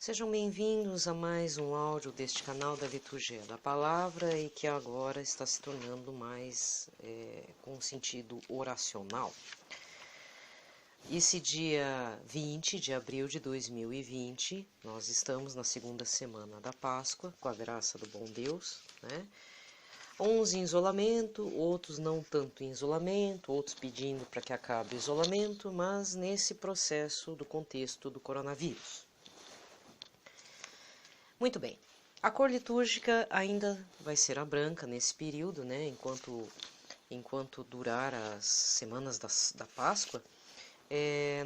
Sejam bem-vindos a mais um áudio deste canal da Liturgia da Palavra e que agora está se tornando mais com sentido oracional. Esse dia 20 de abril de 2020, nós estamos na segunda semana da Páscoa, com a graça do bom Deus, né? Uns em isolamento, outros não tanto em isolamento, outros pedindo para que acabe o isolamento, mas nesse processo do contexto do coronavírus. Muito bem, a cor litúrgica ainda vai ser a branca nesse período, né? Enquanto durar as semanas da Páscoa,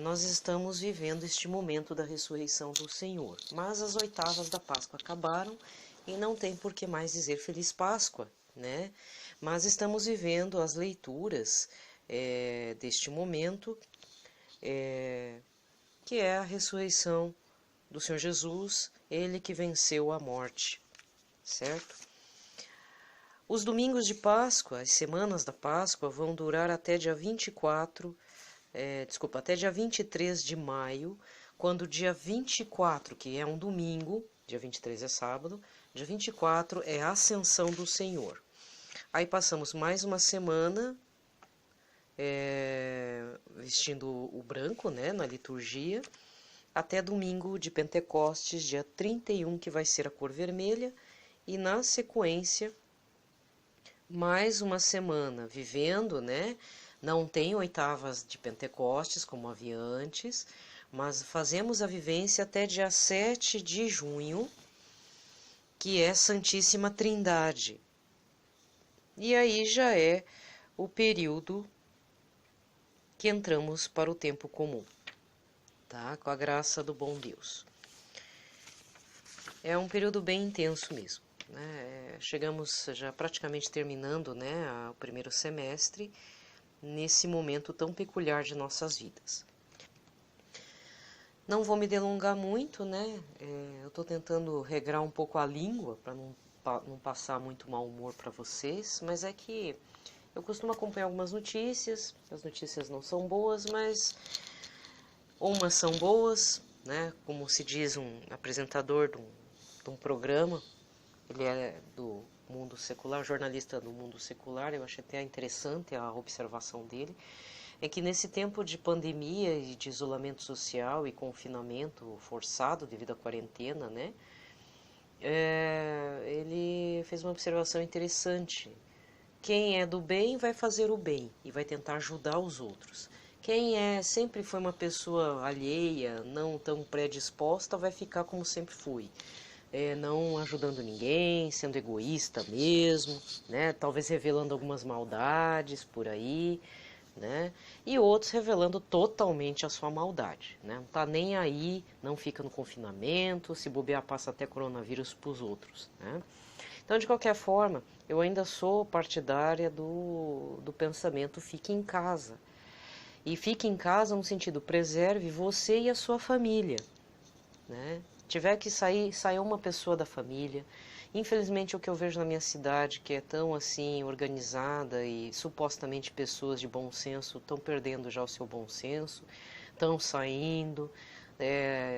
nós estamos vivendo este momento da ressurreição do Senhor. Mas as oitavas da Páscoa acabaram e não tem por que mais dizer Feliz Páscoa, né? Mas estamos vivendo as leituras deste momento, que é a ressurreição do Senhor Jesus, Ele que venceu a morte, certo? Os domingos de Páscoa, as semanas da Páscoa, vão durar até dia 23 de maio, quando dia 24, que é um domingo, dia 23 é sábado, dia 24 é a Ascensão do Senhor. Aí passamos mais uma semana vestindo o branco, né, na liturgia, até domingo de Pentecostes, dia 31, que vai ser a cor vermelha, e na sequência, mais uma semana vivendo, né? Não tem oitavas de Pentecostes, como havia antes, mas fazemos a vivência até dia 7 de junho, que é Santíssima Trindade. E aí já é o período que entramos para o tempo comum. Tá? Com a graça do bom Deus. É um período bem intenso mesmo, né? Chegamos já praticamente terminando, né, o primeiro semestre, nesse momento tão peculiar de nossas vidas. Não vou me delongar muito, né? Eu estou tentando regrar um pouco a língua para não passar muito mau humor para vocês, mas é que eu costumo acompanhar algumas notícias, as notícias não são boas, mas umas são boas, né? Como se diz um apresentador de um programa, ele é do mundo secular, jornalista do mundo secular, eu achei até interessante a observação dele, é que nesse tempo de pandemia e de isolamento social e confinamento forçado devido à quarentena, né? Ele fez uma observação interessante. Quem é do bem vai fazer o bem e vai tentar ajudar os outros. Quem sempre foi uma pessoa alheia, não tão predisposta, vai ficar como sempre foi. Não ajudando ninguém, sendo egoísta mesmo, né? Talvez revelando algumas maldades por aí, né? E outros revelando totalmente a sua maldade, né? Não tá nem aí, não fica no confinamento, se bobear passa até coronavírus para os outros, né? Então, de qualquer forma, eu ainda sou partidária do pensamento fique em casa. E fique em casa no sentido, preserve você e a sua família, né? Tiver que sair, saia uma pessoa da família. Infelizmente, o que eu vejo na minha cidade, que é tão assim organizada e supostamente pessoas de bom senso estão perdendo já o seu bom senso, estão saindo,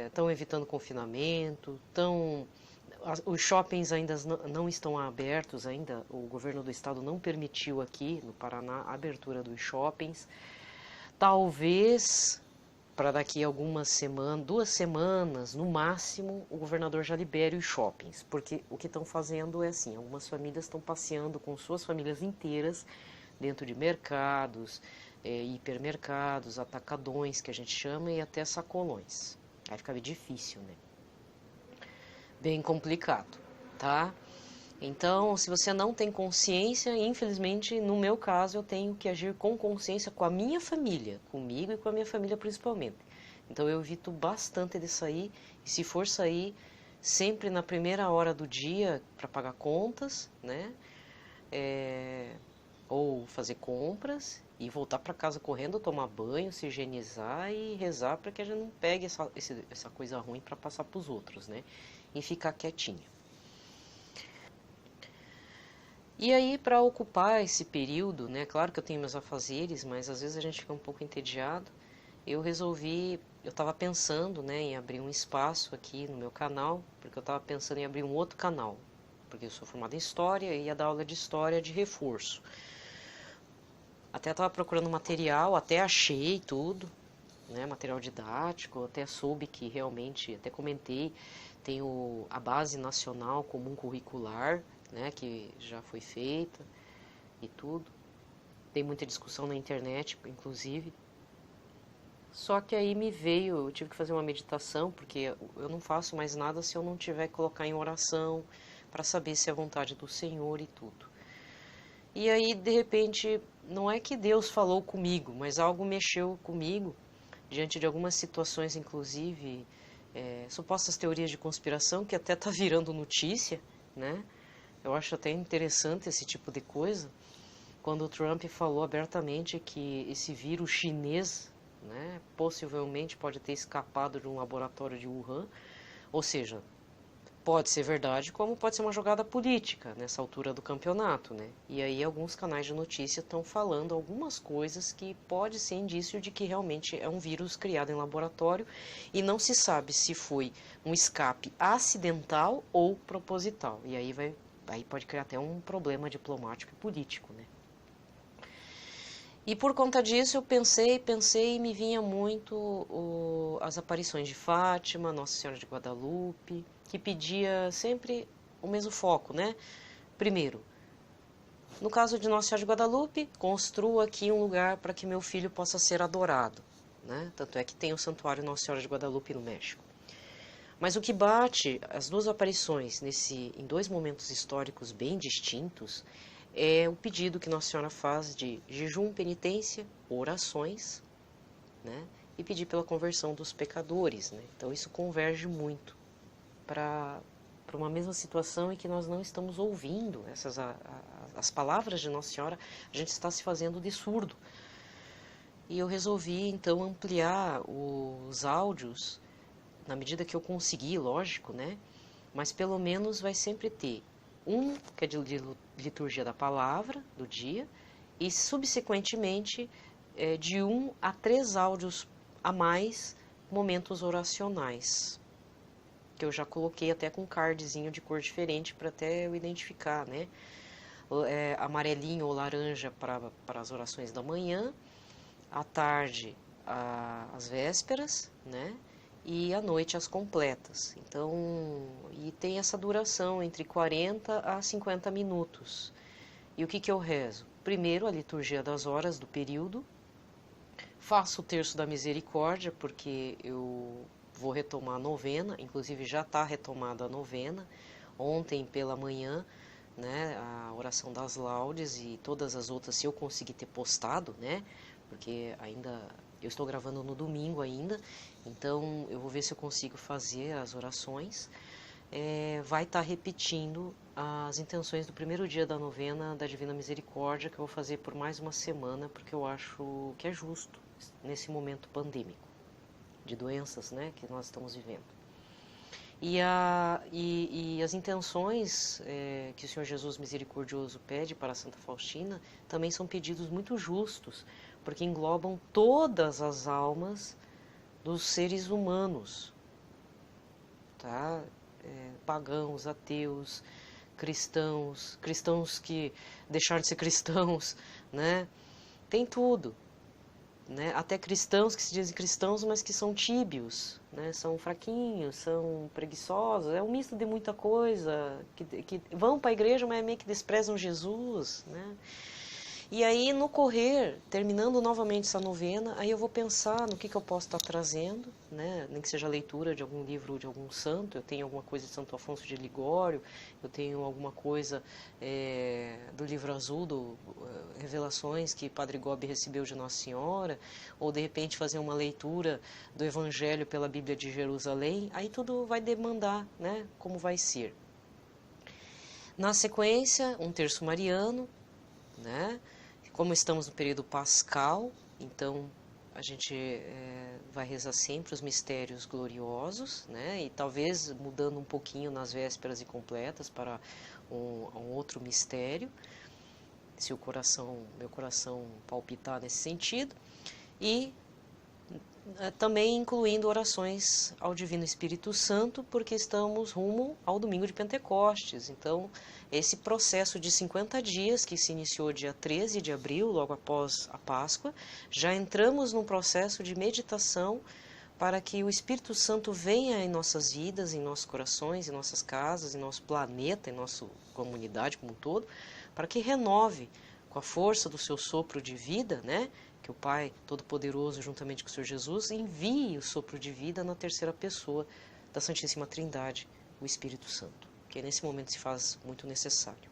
estão evitando confinamento, os shoppings ainda não estão abertos ainda, o governo do estado não permitiu aqui no Paraná a abertura dos shoppings. Talvez para daqui a algumas semanas, 2 semanas no máximo, o governador já libere os shoppings, porque o que estão fazendo é assim, algumas famílias estão passeando com suas famílias inteiras dentro de mercados, hipermercados, atacadões que a gente chama e até sacolões. Aí fica bem difícil, né? Bem complicado, tá? Então, se você não tem consciência, infelizmente, no meu caso, eu tenho que agir com consciência com a minha família, comigo e com a minha família principalmente. Então, eu evito bastante de sair, e se for sair, sempre na primeira hora do dia para pagar contas, né? Ou fazer compras e voltar para casa correndo, tomar banho, se higienizar e rezar para que a gente não pegue essa coisa ruim para passar para os outros, né? E ficar quietinho. E aí, para ocupar esse período, né, claro que eu tenho meus afazeres, mas às vezes a gente fica um pouco entediado, eu resolvi eu estava pensando, né, em abrir um espaço aqui no meu canal, porque eu estava pensando em abrir um outro canal, porque eu sou formada em História e ia dar aula de História de reforço. Até estava procurando material, até achei tudo, né, material didático, até soube que realmente, até comentei, tem a Base Nacional Comum Curricular, né, que já foi feita e tudo. Tem muita discussão na internet, inclusive. Só que aí me veio, eu tive que fazer uma meditação, porque eu não faço mais nada se eu não tiver que colocar em oração, para saber se é a vontade do Senhor e tudo. E aí, de repente, não é que Deus falou comigo, mas algo mexeu comigo, diante de algumas situações, inclusive, supostas teorias de conspiração, que até está virando notícia, né? Eu acho até interessante esse tipo de coisa, quando o Trump falou abertamente que esse vírus chinês, né, possivelmente pode ter escapado de um laboratório de Wuhan, ou seja, pode ser verdade, como pode ser uma jogada política nessa altura do campeonato, né? E aí alguns canais de notícia estão falando algumas coisas que pode ser indício de que realmente é um vírus criado em laboratório e não se sabe se foi um escape acidental ou proposital. E aí pode criar até um problema diplomático e político, né? E por conta disso eu pensei e me vinha muito as aparições de Fátima, Nossa Senhora de Guadalupe, que pedia sempre o mesmo foco, né? Primeiro, no caso de Nossa Senhora de Guadalupe, construa aqui um lugar para que meu filho possa ser adorado, né? Tanto é que tem o Santuário Nossa Senhora de Guadalupe no México. Mas o que bate as duas aparições em dois momentos históricos bem distintos é o pedido que Nossa Senhora faz de jejum, penitência, orações, né? E pedir pela conversão dos pecadores, né? Então isso converge muito para uma mesma situação em que nós não estamos ouvindo as palavras de Nossa Senhora, a gente está se fazendo de surdo. E eu resolvi então ampliar os áudios na medida que eu conseguir, lógico, né? Mas pelo menos vai sempre ter um que é de liturgia da palavra do dia e subsequentemente de 1 a 3 áudios a mais, momentos oracionais, que eu já coloquei até com cardzinho de cor diferente para até eu identificar, né? Amarelinho ou laranja para as orações da manhã, à tarde as vésperas, né? E à noite as completas. Então, e tem essa duração entre 40 a 50 minutos. E o que eu rezo? Primeiro, a liturgia das horas do período. Faço o terço da misericórdia, porque eu vou retomar a novena, inclusive já está retomada a novena. Ontem pela manhã, né, a oração das laudes e todas as outras, se eu conseguir ter postado, né, porque ainda eu estou gravando no domingo ainda, então eu vou ver se eu consigo fazer as orações. Vai estar repetindo as intenções do primeiro dia da novena da Divina Misericórdia, que eu vou fazer por mais uma semana, porque eu acho que é justo nesse momento pandêmico de doenças, né, que nós estamos vivendo. E as intenções que o Senhor Jesus misericordioso pede para Santa Faustina também são pedidos muito justos, porque englobam todas as almas dos seres humanos, tá? Pagãos, ateus, cristãos que deixaram de ser cristãos, né? Tem tudo, né? Até cristãos que se dizem cristãos, mas que são tíbios, né? São fraquinhos, são preguiçosos, é um misto de muita coisa, que vão para a igreja, mas meio que desprezam Jesus, né? E aí, no correr, terminando novamente essa novena, aí eu vou pensar no que eu posso estar trazendo, né? Nem que seja leitura de algum livro de algum santo. Eu tenho alguma coisa de Santo Afonso de Ligório, eu tenho alguma coisa do livro azul, do Revelações, que Padre Gobi recebeu de Nossa Senhora, ou de repente fazer uma leitura do Evangelho pela Bíblia de Jerusalém. Aí tudo vai demandar, né? Como vai ser. Na sequência, um terço mariano, né? Como estamos no período pascal, então a gente vai rezar sempre os mistérios gloriosos, né? E talvez mudando um pouquinho nas vésperas e completas para um outro mistério, se meu coração palpitar nesse sentido. E também incluindo orações ao Divino Espírito Santo, porque estamos rumo ao domingo de Pentecostes. Então, esse processo de 50 dias, que se iniciou dia 13 de abril, logo após a Páscoa, já entramos num processo de meditação para que o Espírito Santo venha em nossas vidas, em nossos corações, em nossas casas, em nosso planeta, em nossa comunidade como um todo, para que renove com a força do seu sopro de vida, né? Que o Pai Todo-Poderoso, juntamente com o Senhor Jesus, envie o sopro de vida na terceira pessoa da Santíssima Trindade, o Espírito Santo, que nesse momento se faz muito necessário.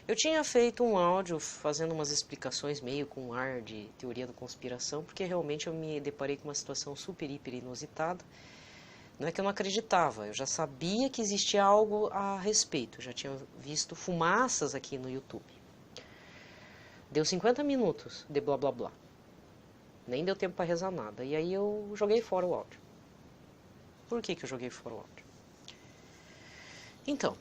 Eu tinha feito um áudio fazendo umas explicações meio com um ar de teoria da conspiração, porque realmente eu me deparei com uma situação super, hiper inusitada. Não é que eu não acreditava, eu já sabia que existia algo a respeito, já tinha visto fumaças aqui no YouTube. Deu 50 minutos de blá blá blá. Nem deu tempo para rezar nada. E aí eu joguei fora o áudio. Por que eu joguei fora o áudio? Então,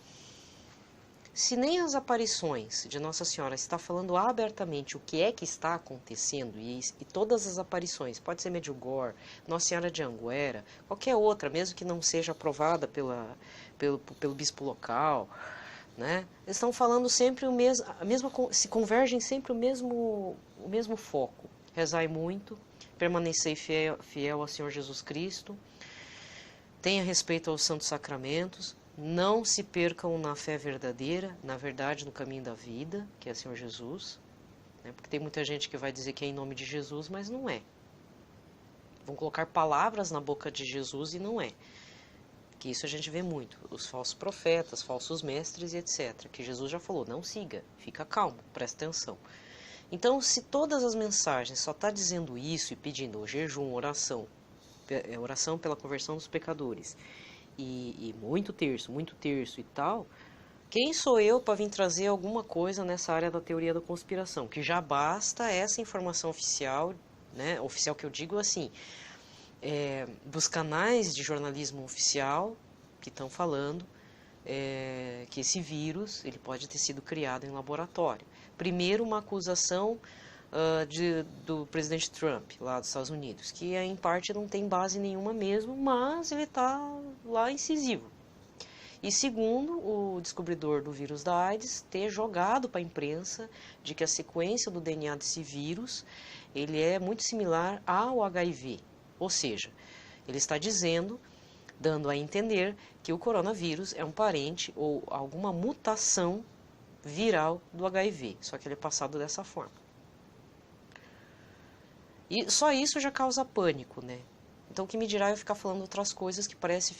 se nem as aparições de Nossa Senhora está falando abertamente o que é que está acontecendo, e todas as aparições, pode ser Medjugorje, Nossa Senhora de Anguera, qualquer outra, mesmo que não seja aprovada pelo bispo local, né? Eles estão falando sempre se convergem sempre o mesmo foco. Rezai muito, permanecei fiel ao Senhor Jesus Cristo, tenha respeito aos santos sacramentos, não se percam na fé verdadeira, na verdade, no caminho da vida, que é o Senhor Jesus, né? Porque tem muita gente que vai dizer que é em nome de Jesus, mas não é. Vão colocar palavras na boca de Jesus e não é. Que isso a gente vê muito, os falsos profetas, falsos mestres e etc. Que Jesus já falou, não siga, fica calmo, presta atenção. Então, se todas as mensagens só está dizendo isso e pedindo jejum, oração pela conversão dos pecadores, e muito terço e tal, quem sou eu para vir trazer alguma coisa nessa área da teoria da conspiração? Que já basta essa informação oficial, né? Oficial que eu digo assim, dos canais de jornalismo oficial que estão falando que esse vírus ele pode ter sido criado em laboratório. Primeiro, uma acusação do presidente Trump, lá dos Estados Unidos, que em parte não tem base nenhuma mesmo, mas ele está lá incisivo. E segundo, o descobridor do vírus da AIDS ter jogado para a imprensa de que a sequência do DNA desse vírus ele é muito similar ao HIV. Ou seja, ele está dando a entender que o coronavírus é um parente ou alguma mutação viral do HIV, só que ele é passado dessa forma. E só isso já causa pânico, né? Então o que me dirá eu ficar falando outras coisas que parece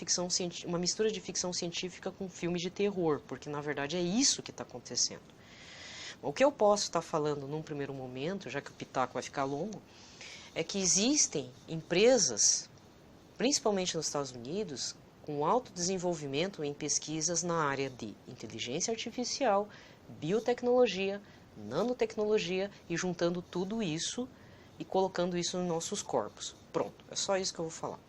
uma mistura de ficção científica com filme de terror, porque na verdade é isso que está acontecendo. O que eu posso estar falando num primeiro momento, já que o pitaco vai ficar longo, é que existem empresas, principalmente nos Estados Unidos, com alto desenvolvimento em pesquisas na área de inteligência artificial, biotecnologia, nanotecnologia e juntando tudo isso e colocando isso nos nossos corpos. Pronto, é só isso que eu vou falar.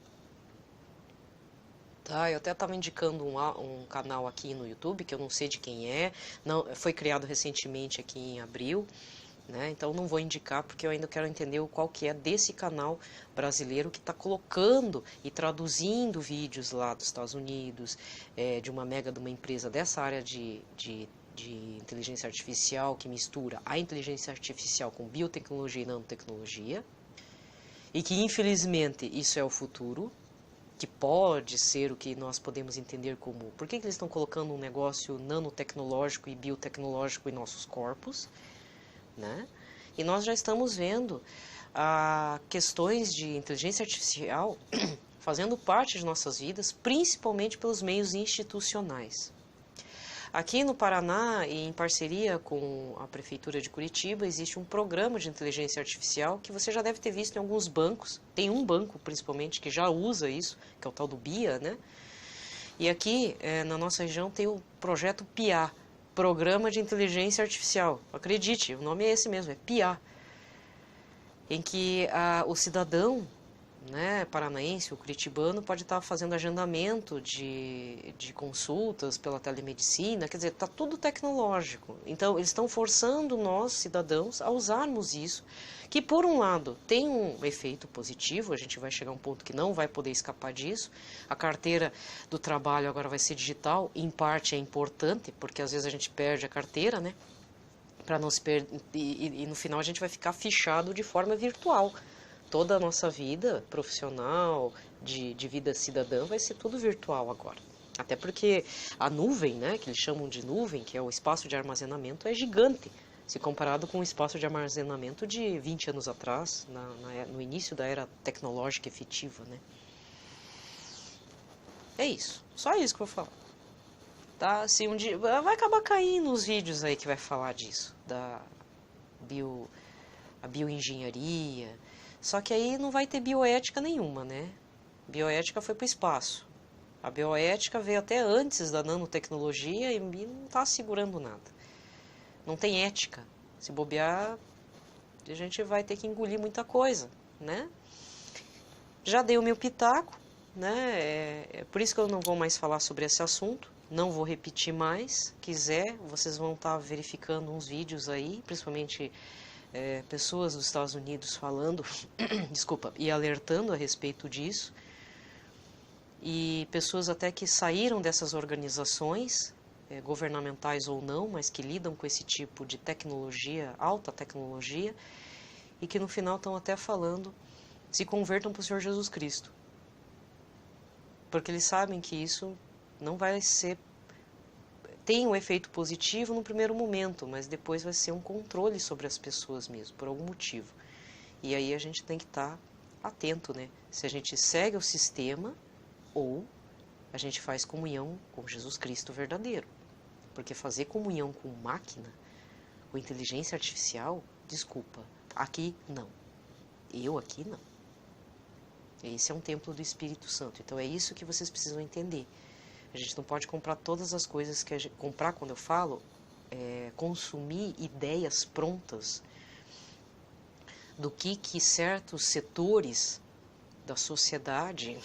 Tá, eu até estava indicando um canal aqui no YouTube, que eu não sei de quem é, não, foi criado recentemente aqui em abril, né? Então não vou indicar porque eu ainda quero entender qual que é desse canal brasileiro que está colocando e traduzindo vídeos lá dos Estados Unidos, de uma empresa dessa área de inteligência artificial que mistura a inteligência artificial com biotecnologia e nanotecnologia e que infelizmente isso é o futuro, que pode ser o que nós podemos entender como por que eles estão colocando um negócio nanotecnológico e biotecnológico em nossos corpos, né? E nós já estamos vendo questões de inteligência artificial fazendo parte de nossas vidas, principalmente pelos meios institucionais. Aqui no Paraná, e em parceria com a Prefeitura de Curitiba, existe um programa de inteligência artificial que você já deve ter visto em alguns bancos. Tem um banco, principalmente, que já usa isso, que é o tal do BIA, né? E aqui, na nossa região, tem o projeto PIA, Programa de Inteligência Artificial. Acredite, o nome é esse mesmo, é PIA. Em que o cidadão, né, paranaense ou curitibano pode estar fazendo agendamento de consultas pela telemedicina, quer dizer, está tudo tecnológico. Então, eles estão forçando nós, cidadãos, a usarmos isso, que por um lado tem um efeito positivo, a gente vai chegar a um ponto que não vai poder escapar disso. A carteira do trabalho agora vai ser digital, em parte é importante, porque às vezes a gente perde a carteira, né, para não se perder, e no final a gente vai ficar fichado de forma virtual. Toda a nossa vida profissional, de vida cidadã, vai ser tudo virtual agora. Até porque a nuvem, né, que eles chamam de nuvem, que é o espaço de armazenamento, é gigante, se comparado com o espaço de armazenamento de 20 anos atrás, no início da era tecnológica efetiva, né. É isso, só isso que eu vou falar. Tá? Se um dia, vai acabar caindo os vídeos aí que vai falar disso, a bioengenharia. Só que aí não vai ter bioética nenhuma, né? Bioética foi para o espaço. A bioética veio até antes da nanotecnologia e não está segurando nada. Não tem ética. Se bobear, a gente vai ter que engolir muita coisa, né? Já dei o meu pitaco, né? É por isso que eu não vou mais falar sobre esse assunto. Não vou repetir mais. Quiser, vocês vão estar verificando uns vídeos aí, principalmente pessoas dos Estados Unidos falando, desculpa, e alertando a respeito disso, e pessoas até que saíram dessas organizações, governamentais ou não, mas que lidam com esse tipo de tecnologia, alta tecnologia, e que no final estão até falando, se convertam para o Senhor Jesus Cristo, porque eles sabem que isso não vai ser, tem um efeito positivo no primeiro momento, mas depois vai ser um controle sobre as pessoas mesmo, por algum motivo. E aí a gente tem que estar atento, né? Se a gente segue o sistema ou a gente faz comunhão com Jesus Cristo verdadeiro. Porque fazer comunhão com máquina, com inteligência artificial, desculpa, aqui não. Eu aqui não. Esse é um templo do Espírito Santo. Então é isso que vocês precisam entender. A gente não pode comprar todas as coisas que a gente... Comprar, quando eu falo, consumir ideias prontas do que certos setores da sociedade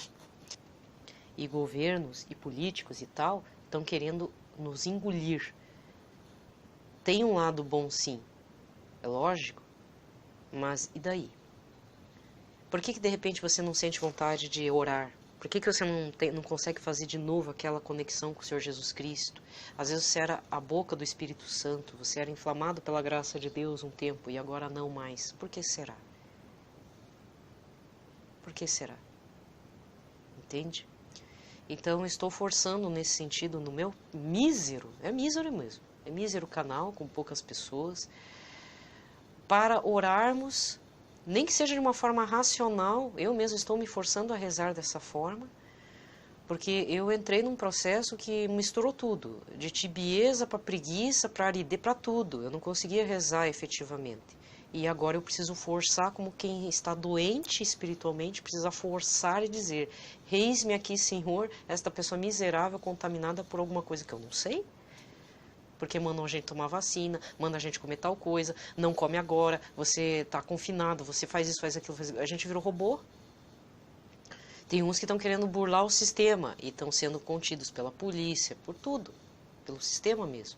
e governos e políticos e tal estão querendo nos engolir. Tem um lado bom, sim, é lógico, mas e daí? Por que de repente você não sente vontade de orar? Por que você não consegue fazer de novo aquela conexão com o Senhor Jesus Cristo? Às vezes você era a boca do Espírito Santo, você era inflamado pela graça de Deus um tempo e agora não mais. Por que será? Por que será? Entende? Então eu estou forçando nesse sentido no meu mísero, é mísero mesmo, é mísero canal com poucas pessoas, para orarmos, nem que seja de uma forma racional. Eu mesmo estou me forçando a rezar dessa forma, porque eu entrei num processo que misturou tudo, de tibieza para preguiça, para aridez, para tudo. Eu não conseguia rezar efetivamente. E agora eu preciso forçar, como quem está doente espiritualmente, precisa forçar e dizer: eis-me aqui, Senhor, esta pessoa miserável, contaminada por alguma coisa que eu não sei. Porque mandam a gente tomar vacina, manda a gente comer tal coisa, não come agora, você está confinado, você faz isso, faz aquilo, a gente virou robô. Tem uns que estão querendo burlar o sistema e estão sendo contidos pela polícia, por tudo, pelo sistema mesmo.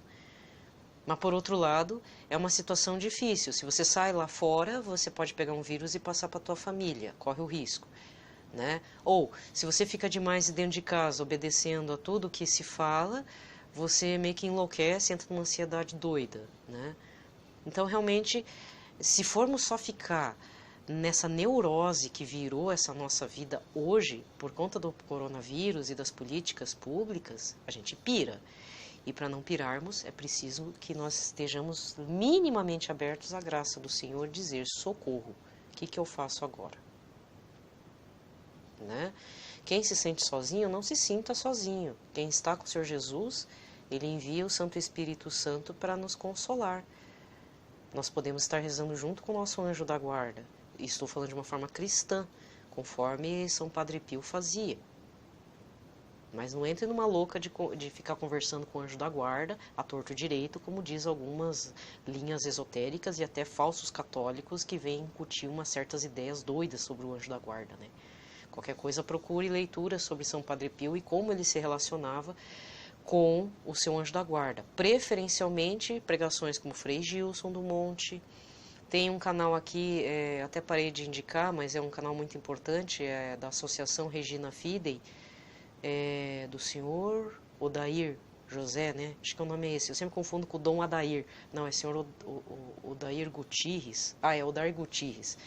Mas, por outro lado, é uma situação difícil. Se você sai lá fora, você pode pegar um vírus e passar para a tua família, corre o risco, né? Ou, se você fica demais dentro de casa, obedecendo a tudo que se fala, você meio que enlouquece, entra numa ansiedade doida, né? Então, realmente, se formos só ficar nessa neurose que virou essa nossa vida hoje, por conta do coronavírus e das políticas públicas, a gente pira. E para não pirarmos, é preciso que nós estejamos minimamente abertos à graça do Senhor, dizer: socorro, o que eu faço agora? Né? Quem se sente sozinho, não se sinta sozinho. Quem está com o Senhor Jesus, Ele envia o Santo Espírito Santo para nos consolar. Nós podemos estar rezando junto com o nosso anjo da guarda. Estou falando de uma forma cristã, conforme São Padre Pio fazia. Mas não entre numa louca de ficar conversando com o anjo da guarda, a torto direito, como diz algumas linhas esotéricas e até falsos católicos que vêm incutir umas certas ideias doidas sobre o anjo da guarda, né? Qualquer coisa, procure leitura sobre São Padre Pio e como ele se relacionava com o seu anjo da guarda. Preferencialmente, pregações como Frei Gilson do Monte. Tem um canal aqui, até parei de indicar, mas é um canal muito importante, é da Associação Regina Fidei, do senhor Odair José, né? Acho que o nome é esse. Eu sempre confundo com o Dom Adair. Não, é senhor Odair Gutierrez. É Odair Gutierrez.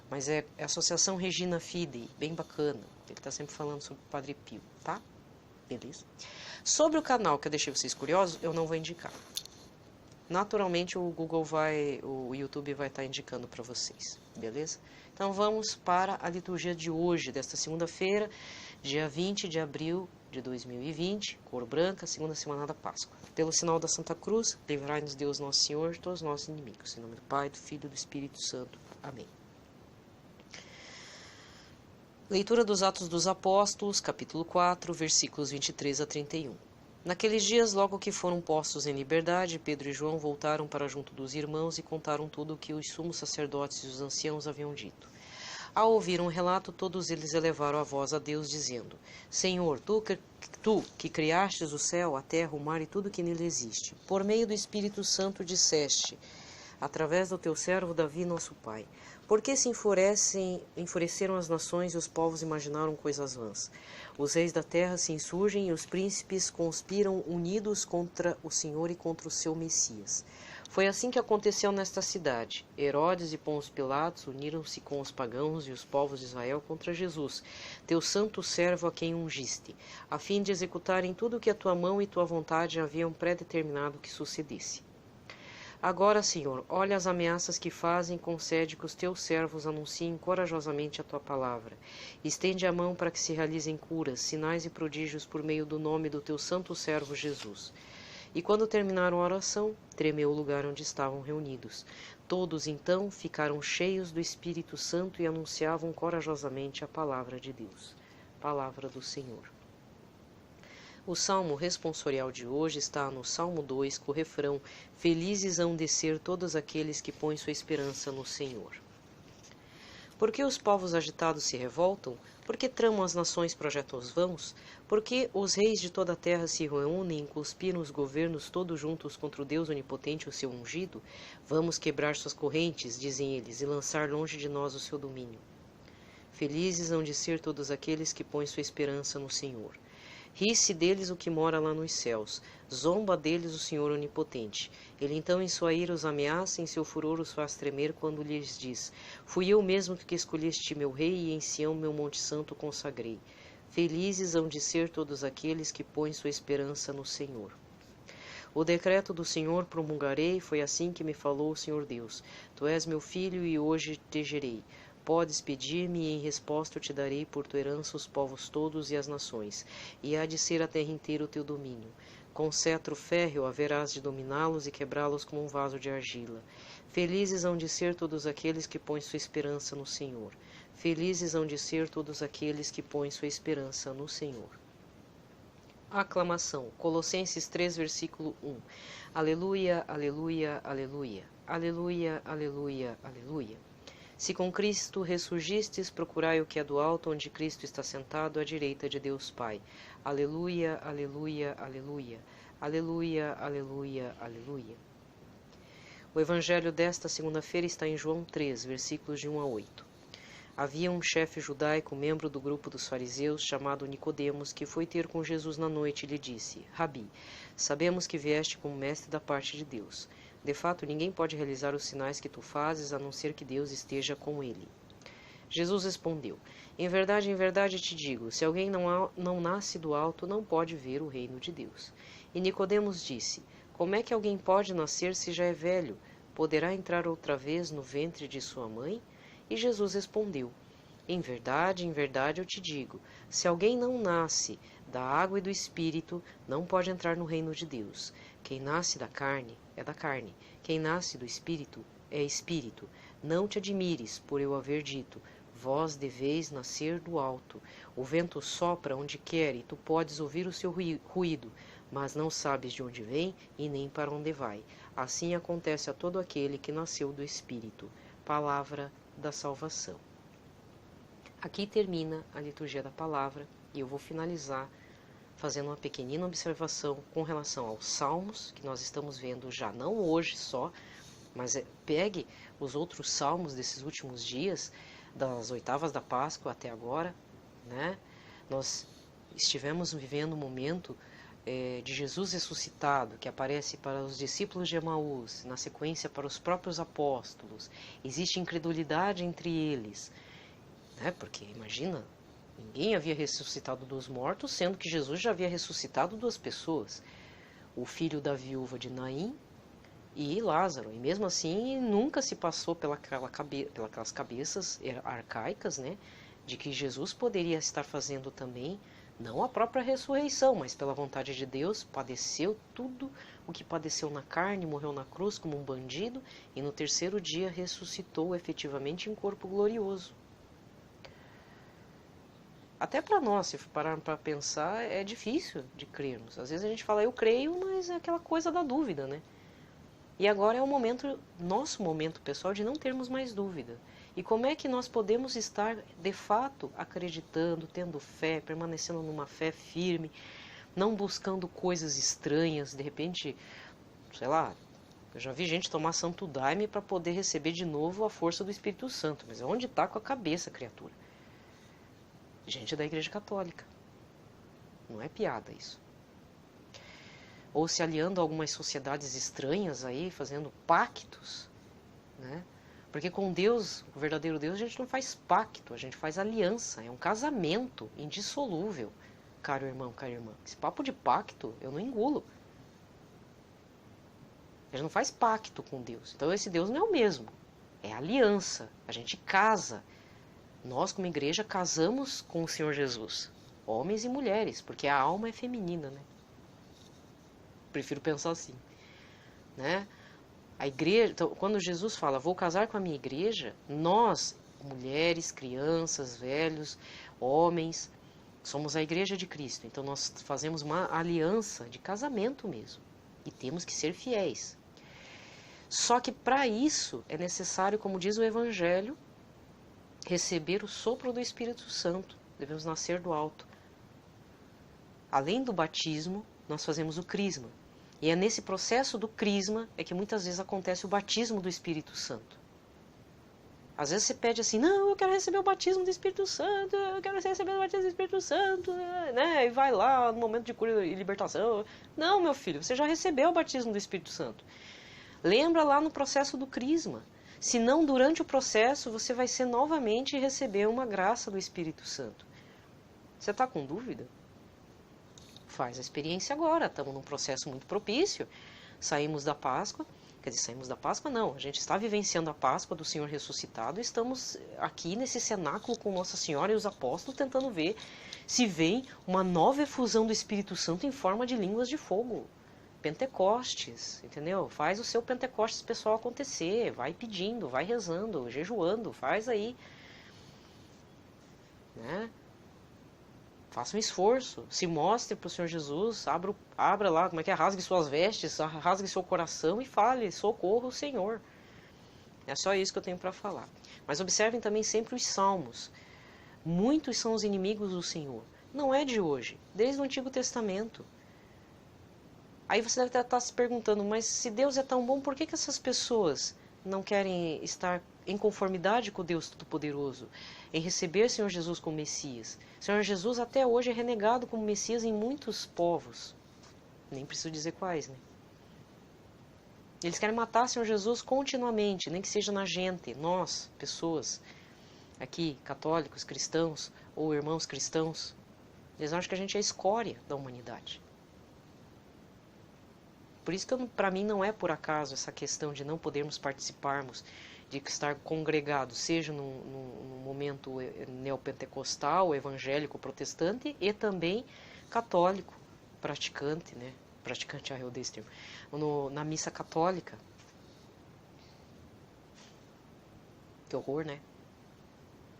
Mas é a Associação Regina Fidei, bem bacana. Ele está sempre falando sobre o Padre Pio, tá? Beleza? Sobre o canal que eu deixei vocês curiosos, eu não vou indicar. Naturalmente o YouTube vai estar indicando para vocês, beleza? Então vamos para a liturgia de hoje, desta segunda-feira, dia 20 de abril de 2020, cor branca, segunda semana da Páscoa. Pelo sinal da Santa Cruz, livrai-nos Deus Nosso Senhor de todos os nossos inimigos. Em nome do Pai, do Filho e do Espírito Santo. Amém. Leitura dos Atos dos Apóstolos, capítulo 4, versículos 23 a 31. Naqueles dias, logo que foram postos em liberdade, Pedro e João voltaram para junto dos irmãos e contaram tudo o que os sumos sacerdotes e os anciãos haviam dito. Ao ouvir um relato, todos eles elevaram a voz a Deus, dizendo: Senhor, tu que criastes o céu, a terra, o mar e tudo que nele existe, por meio do Espírito Santo disseste, através do teu servo Davi, nosso pai, por que se enfureceram as nações e os povos imaginaram coisas vãs? Os reis da terra se insurgem e os príncipes conspiram unidos contra o Senhor e contra o seu Messias. Foi assim que aconteceu nesta cidade. Herodes e Pôncio Pilatos uniram-se com os pagãos e os povos de Israel contra Jesus, teu santo servo a quem ungiste, a fim de executarem tudo o que a tua mão e tua vontade haviam predeterminado que sucedesse. Agora, Senhor, olha as ameaças que fazem, concede que os teus servos anunciem corajosamente a tua palavra. Estende a mão para que se realizem curas, sinais e prodígios por meio do nome do teu santo servo Jesus. E quando terminaram a oração, tremeu o lugar onde estavam reunidos. Todos, então, ficaram cheios do Espírito Santo e anunciavam corajosamente a palavra de Deus. Palavra do Senhor. O salmo responsorial de hoje está no Salmo 2, com o refrão: Felizes hão de ser todos aqueles que põem sua esperança no Senhor. Por que os povos agitados se revoltam? Por que tramam as nações projetos vãos? Por que os reis de toda a terra se reúnem e conspiram os governos todos juntos contra o Deus onipotente, o seu ungido? Vamos quebrar suas correntes, dizem eles, e lançar longe de nós o seu domínio. Felizes hão de ser todos aqueles que põem sua esperança no Senhor. Ri-se deles o que mora lá nos céus, zomba deles o Senhor onipotente. Ele então em sua ira os ameaça, em seu furor os faz tremer quando lhes diz: Fui eu mesmo que escolhi este meu rei e em Sião meu monte santo consagrei. Felizes hão de ser todos aqueles que põem sua esperança no Senhor. O decreto do Senhor promulgarei, foi assim que me falou o Senhor Deus. Tu és meu filho e hoje te gerei. Podes pedir-me e em resposta eu te darei por tua herança os povos todos e as nações, e há de ser a terra inteira o teu domínio. Com cetro férreo haverás de dominá-los e quebrá-los como um vaso de argila. Felizes hão de ser todos aqueles que põem sua esperança no Senhor. Felizes hão de ser todos aqueles que põem sua esperança no Senhor. Aclamação. Colossenses 3, versículo 1. Aleluia, aleluia, aleluia. Aleluia, aleluia, aleluia. Se com Cristo ressurgistes, procurai o que é do alto, onde Cristo está sentado à direita de Deus Pai. Aleluia, aleluia, aleluia. Aleluia, aleluia, aleluia. O evangelho desta segunda-feira está em João 3, versículos de 1 a 8. Havia um chefe judaico, membro do grupo dos fariseus, chamado Nicodemos, que foi ter com Jesus na noite e lhe disse: Rabi, sabemos que vieste como mestre da parte de Deus. De fato, ninguém pode realizar os sinais que tu fazes, a não ser que Deus esteja com ele. Jesus respondeu: em verdade te digo, se alguém não nasce do alto, não pode ver o reino de Deus. E Nicodemos disse: como é que alguém pode nascer se já é velho? Poderá entrar outra vez no ventre de sua mãe? E Jesus respondeu: em verdade eu te digo, se alguém não nasce da água e do Espírito, não pode entrar no reino de Deus. Quem nasce da carne é da carne, quem nasce do Espírito é Espírito. Não te admires por eu haver dito: vós deveis nascer do alto. O vento sopra onde quer e tu podes ouvir o seu ruído, mas não sabes de onde vem e nem para onde vai. Assim acontece a todo aquele que nasceu do Espírito. Palavra da salvação. Aqui termina a liturgia da palavra e eu vou finalizar fazendo uma pequenina observação com relação aos salmos, que nós estamos vendo já não hoje só, mas pegue os outros salmos desses últimos dias, das oitavas da Páscoa até agora, né? Nós estivemos vivendo um momento de Jesus ressuscitado, que aparece para os discípulos de Emaús, na sequência para os próprios apóstolos. Existe incredulidade entre eles, né? Porque imagina, ninguém havia ressuscitado dos mortos, sendo que Jesus já havia ressuscitado duas pessoas, o filho da viúva de Naim e Lázaro. E mesmo assim, nunca se passou pelas cabeças arcaicas, né, de que Jesus poderia estar fazendo também, não a própria ressurreição, mas pela vontade de Deus, padeceu tudo o que padeceu na carne, morreu na cruz como um bandido, e no terceiro dia ressuscitou efetivamente em corpo glorioso. Até para nós, se parar para pensar, é difícil de crermos. Às vezes a gente fala, eu creio, mas é aquela coisa da dúvida, né? E agora é o momento, nosso momento pessoal, de não termos mais dúvida. E como é que nós podemos estar, de fato, acreditando, tendo fé, permanecendo numa fé firme, não buscando coisas estranhas, de repente, sei lá, eu já vi gente tomar santo daime para poder receber de novo a força do Espírito Santo. Mas onde está com a cabeça, criatura? Gente da Igreja Católica. Não é piada isso. Ou se aliando a algumas sociedades estranhas aí, fazendo pactos, né? Porque com Deus, o verdadeiro Deus, a gente não faz pacto, a gente faz aliança, é um casamento indissolúvel, caro irmão, cara irmã. Esse papo de pacto, eu não engulo. A gente não faz pacto com Deus, então esse Deus não é o mesmo, é aliança, a gente casa. Nós, como igreja, casamos com o Senhor Jesus, homens e mulheres, porque a alma é feminina, né? Prefiro pensar assim, né? A igreja, então, quando Jesus fala, vou casar com a minha igreja, nós, mulheres, crianças, velhos, homens, somos a igreja de Cristo. Então nós fazemos uma aliança de casamento mesmo. E temos que ser fiéis. Só que para isso é necessário, como diz o Evangelho, receber o sopro do Espírito Santo. Devemos nascer do alto. Além do batismo, nós fazemos o crisma. E é nesse processo do crisma é que muitas vezes acontece o batismo do Espírito Santo. Às vezes você pede assim, não, eu quero receber o batismo do Espírito Santo, eu quero receber o batismo do Espírito Santo, né? E vai lá no momento de cura e libertação. Não, meu filho, você já recebeu o batismo do Espírito Santo. Lembra lá no processo do crisma. Se não, durante o processo, você vai ser novamente receber uma graça do Espírito Santo. Você está com dúvida? Faz a experiência agora, estamos num processo muito propício, saímos da Páscoa, quer dizer, saímos da Páscoa não, a gente está vivenciando a Páscoa do Senhor ressuscitado, estamos aqui nesse cenáculo com Nossa Senhora e os apóstolos tentando ver se vem uma nova efusão do Espírito Santo em forma de línguas de fogo, Pentecostes, entendeu? Faz o seu Pentecostes pessoal acontecer, vai pedindo, vai rezando, jejuando, faz aí, né? Faça um esforço, se mostre para o Senhor Jesus, abra lá, como é que é? Rasgue suas vestes, rasgue seu coração e fale, socorro, Senhor. É só isso que eu tenho para falar. Mas observem também sempre os salmos. Muitos são os inimigos do Senhor. Não é de hoje, desde o Antigo Testamento. Aí você deve estar se perguntando, mas se Deus é tão bom, por que essas pessoas não querem estar em conformidade com Deus Todo-Poderoso, em receber Senhor Jesus como Messias? Senhor Jesus até hoje é renegado como Messias em muitos povos. Nem preciso dizer quais, né? Eles querem matar Senhor Jesus continuamente, nem que seja na gente, nós, pessoas, aqui, católicos, cristãos, ou irmãos cristãos. Eles acham que a gente é a escória da humanidade. Por isso que para mim não é por acaso essa questão de não podermos participarmos, de estar congregados, seja no momento neopentecostal, evangélico, protestante, e também católico, praticante, né? Praticante, eu odeio esse termo. Na missa católica. Que horror, né?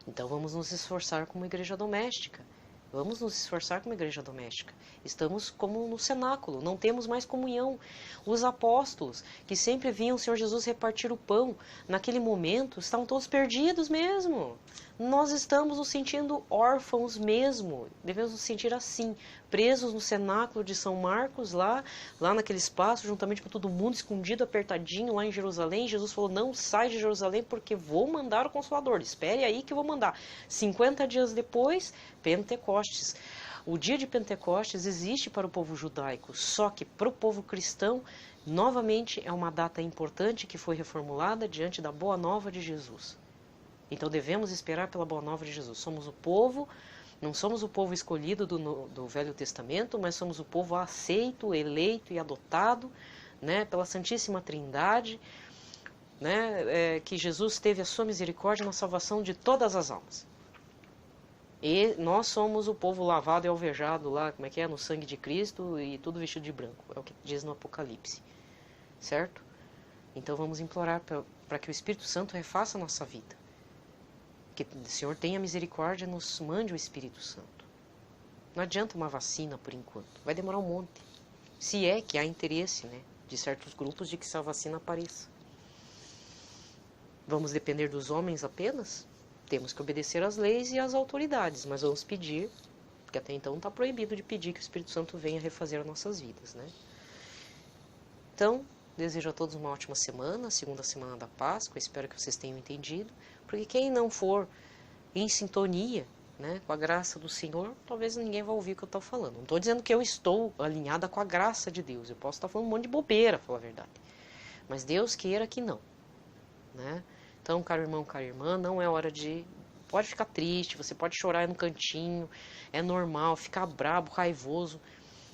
Então vamos nos esforçar como igreja doméstica, Vamos nos esforçar como igreja doméstica. Estamos como no cenáculo, não temos mais comunhão. Os apóstolos, que sempre viam o Senhor Jesus repartir o pão, naquele momento estavam todos perdidos mesmo. Nós estamos nos sentindo órfãos mesmo. Devemos nos sentir assim, presos no cenáculo de São Marcos, lá naquele espaço, juntamente com todo mundo, escondido, apertadinho, lá em Jerusalém. Jesus falou, não sai de Jerusalém porque vou mandar o Consolador. Espere aí que eu vou mandar. 50 dias depois, Pentecostes. O dia de Pentecostes existe para o povo judaico, só que para o povo cristão, novamente, é uma data importante que foi reformulada diante da Boa Nova de Jesus. Então devemos esperar pela Boa Nova de Jesus. Somos o povo, não somos o povo escolhido do Velho Testamento, mas somos o povo aceito, eleito e adotado, né, pela Santíssima Trindade, né, que Jesus teve a sua misericórdia na salvação de todas as almas. E nós somos o povo lavado e alvejado lá, como é que é? No sangue de Cristo e tudo vestido de branco. É o que diz no Apocalipse. Certo? Então vamos implorar para que o Espírito Santo refaça a nossa vida. Que o Senhor tenha misericórdia e nos mande o Espírito Santo. Não adianta uma vacina por enquanto. Vai demorar um monte. Se é que há interesse, né, de certos grupos de que essa vacina apareça. Vamos depender dos homens apenas? Temos que obedecer às leis e às autoridades, mas vamos pedir, porque até então está proibido de pedir que o Espírito Santo venha refazer as nossas vidas, né? Então, desejo a todos uma ótima semana, segunda semana da Páscoa, espero que vocês tenham entendido, porque quem não for em sintonia, né, com a graça do Senhor, talvez ninguém vai ouvir o que eu estou falando. Não estou dizendo que eu estou alinhada com a graça de Deus, eu posso estar falando um monte de bobeira, falar a verdade, mas Deus queira que não, né? Então, caro irmão, cara irmã, não é hora de... Pode ficar triste, você pode chorar no cantinho, é normal, ficar brabo, raivoso,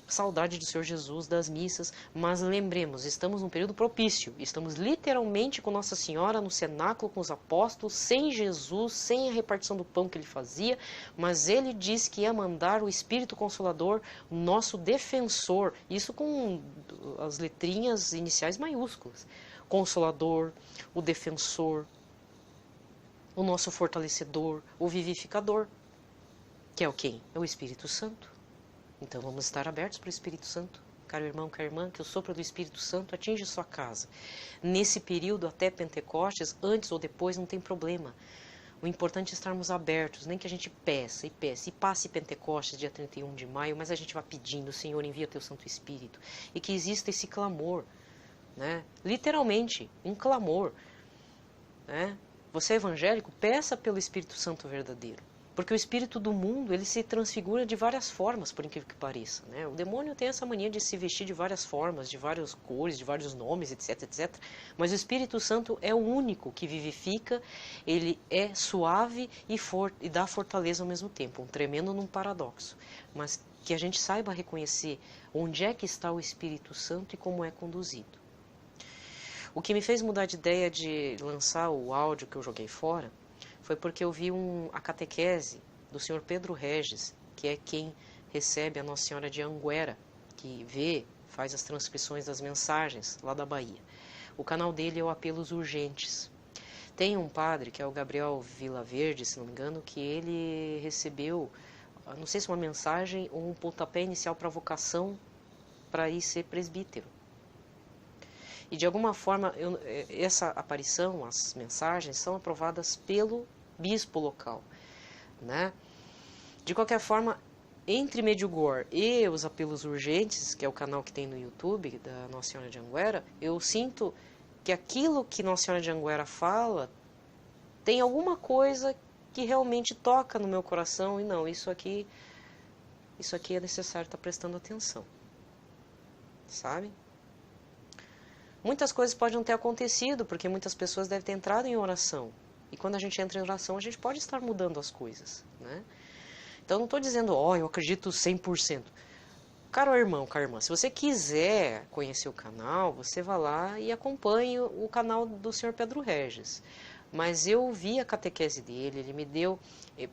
saudade do Senhor Jesus, das missas, mas lembremos, estamos num período propício, estamos literalmente com Nossa Senhora no cenáculo, com os apóstolos, sem Jesus, sem a repartição do pão que ele fazia, mas ele disse que ia mandar o Espírito Consolador, nosso defensor, isso com as letrinhas iniciais maiúsculas, Consolador, o defensor, o nosso fortalecedor, o vivificador, que é o quem? É o Espírito Santo. Então vamos estar abertos para o Espírito Santo. Caro irmão, cara irmã, que o sopro do Espírito Santo atinge sua casa. Nesse período até Pentecostes, antes ou depois, não tem problema. O importante é estarmos abertos, nem que a gente peça, e passe Pentecostes, dia 31 de maio, mas a gente vai pedindo, Senhor, envia teu Santo Espírito. E que exista esse clamor, né? Literalmente, um clamor, né? Você é evangélico, peça pelo Espírito Santo verdadeiro. Porque o espírito do mundo, ele se transfigura de várias formas, por incrível que pareça, né? O demônio tem essa mania de se vestir de várias formas, de várias cores, de vários nomes, etc, etc. Mas o Espírito Santo é o único que vivifica, ele é suave e dá fortaleza ao mesmo tempo. Um tremendo num paradoxo. Mas que a gente saiba reconhecer onde é que está o Espírito Santo e como é conduzido. O que me fez mudar de ideia de lançar o áudio que eu joguei fora foi porque eu vi a catequese do Sr. Pedro Regis, que é quem recebe a Nossa Senhora de Anguera, que faz as transcrições das mensagens lá da Bahia. O canal dele é o Apelos Urgentes. Tem um padre, que é o Gabriel Vilaverde, se não me engano, que ele recebeu, não sei se uma mensagem ou um pontapé inicial para a vocação para ir ser presbítero. E de alguma forma, essa aparição, as mensagens, são aprovadas pelo bispo local, né? De qualquer forma, entre Medjugorje e os Apelos Urgentes, que é o canal que tem no YouTube da Nossa Senhora de Anguera, eu sinto que aquilo que Nossa Senhora de Anguera fala tem alguma coisa que realmente toca no meu coração e não, isso aqui é necessário estar prestando atenção, sabe? Muitas coisas podem não ter acontecido, porque muitas pessoas devem ter entrado em oração. E quando a gente entra em oração, a gente pode estar mudando as coisas, né? Então, não estou dizendo, eu acredito 100%. Caro irmão, cara irmã, se você quiser conhecer o canal, você vá lá e acompanhe o canal do Sr. Pedro Regis. Mas eu vi a catequese dele, ele me deu,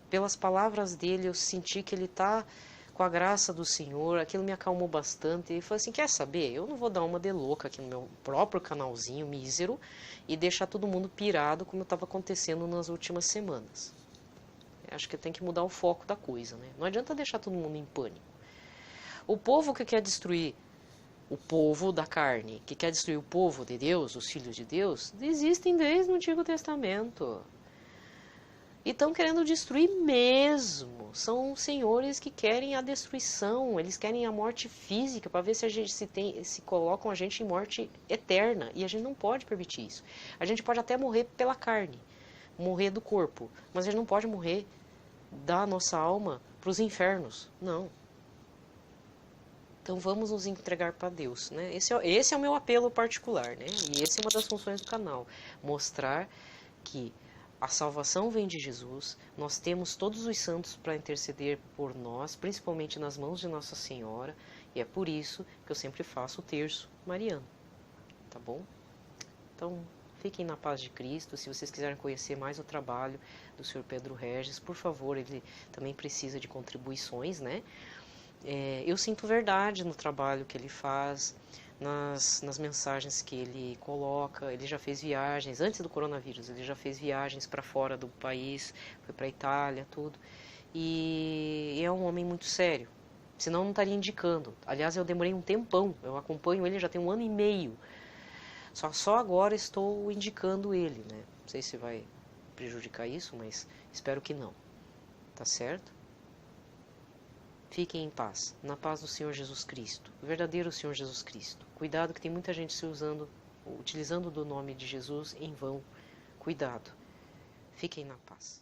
pelas palavras dele, eu senti que ele está com a graça do Senhor, aquilo me acalmou bastante. E falei assim, quer saber? Eu não vou dar uma de louca aqui no meu próprio canalzinho mísero e deixar todo mundo pirado como estava acontecendo nas últimas semanas. Acho que tem que mudar o foco da coisa, né? Não adianta deixar todo mundo em pânico. O povo que quer destruir o povo da carne, que quer destruir o povo de Deus, os filhos de Deus, existem desde o Antigo Testamento. E estão querendo destruir mesmo. São senhores que querem a destruição, eles querem a morte física para ver se a gente se colocam a gente em morte eterna. E a gente não pode permitir isso. A gente pode até morrer pela carne, morrer do corpo, mas a gente não pode morrer da nossa alma para os infernos. Não. Então vamos nos entregar para Deus, né? Esse é o meu apelo particular, né? E essa é uma das funções do canal, mostrar que a salvação vem de Jesus, nós temos todos os santos para interceder por nós, principalmente nas mãos de Nossa Senhora, e é por isso que eu sempre faço o terço mariano, tá bom? Então, fiquem na paz de Cristo. Se vocês quiserem conhecer mais o trabalho do Sr. Pedro Regis, por favor, ele também precisa de contribuições, né? Eu sinto verdade no trabalho que ele faz, nas mensagens que ele coloca. Ele já fez viagens, antes do coronavírus, ele já fez viagens para fora do país, foi para a Itália, tudo. E é um homem muito sério, senão não estaria indicando. Aliás, eu demorei um tempão, eu acompanho ele já tem 1 ano e meio. Só agora estou indicando ele, né? Não sei se vai prejudicar isso, mas espero que não. Tá certo? Fiquem em paz, na paz do Senhor Jesus Cristo, o verdadeiro Senhor Jesus Cristo. Cuidado que tem muita gente utilizando do nome de Jesus em vão. Cuidado. Fiquem na paz.